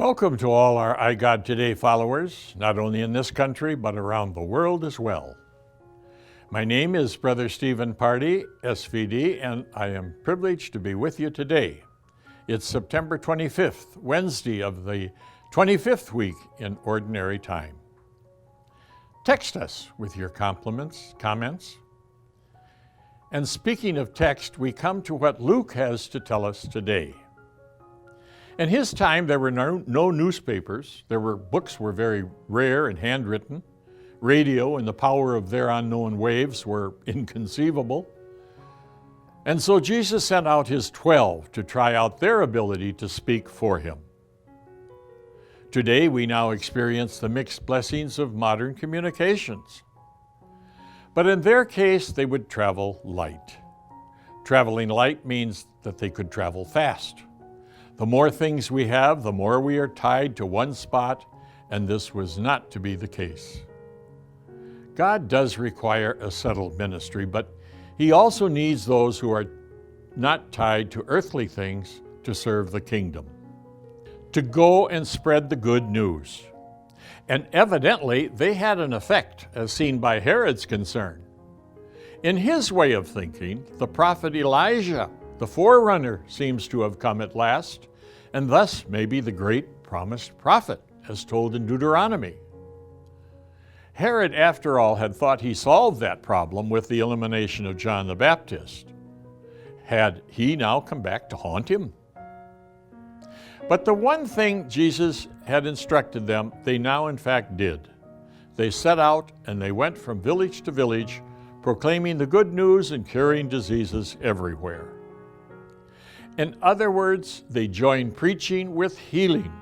Welcome to all our iGod Today followers, not only in this country, but around the world as well. My name is Brother Stephen Pardy, SVD, and I am privileged to be with you today. It's September 25th, Wednesday of the 25th week in Ordinary Time. Text us with your comments. And speaking of text, we come to what Luke has to tell us today. In his time, there were no newspapers. Books were very rare and handwritten. Radio and the power of their unknown waves were inconceivable. And so Jesus sent out his 12 to try out their ability to speak for him. Today, we now experience the mixed blessings of modern communications. But in their case, they would travel light. Traveling light means that they could travel fast. The more things we have, the more we are tied to one spot, and this was not to be the case. God does require a settled ministry, but he also needs those who are not tied to earthly things to serve the kingdom, to go and spread the good news. And evidently, they had an effect, as seen by Herod's concern. In his way of thinking, the prophet Elijah, the forerunner, seems to have come at last, and thus may be the great promised prophet, as told in Deuteronomy. Herod, after all, had thought he solved that problem with the elimination of John the Baptist. Had he now come back to haunt him? But the one thing Jesus had instructed them, they now in fact did. They set out and they went from village to village, proclaiming the good news and curing diseases everywhere. In other words, they joined preaching with healing.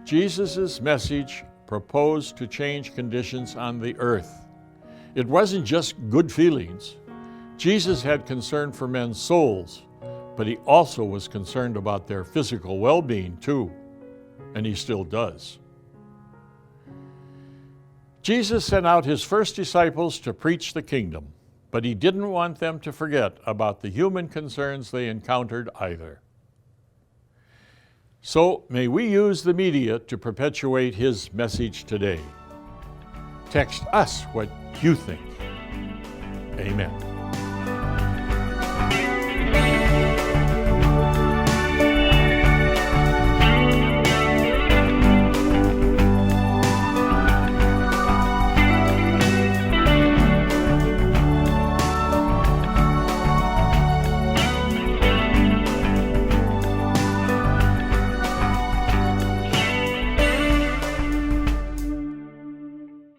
Jesus' message proposed to change conditions on the earth. It wasn't just good feelings. Jesus had concern for men's souls, but he also was concerned about their physical well-being too, and he still does. Jesus sent out his first disciples to preach the kingdom, but he didn't want them to forget about the human concerns they encountered either. So may we use the media to perpetuate his message today. Text us what you think. Amen.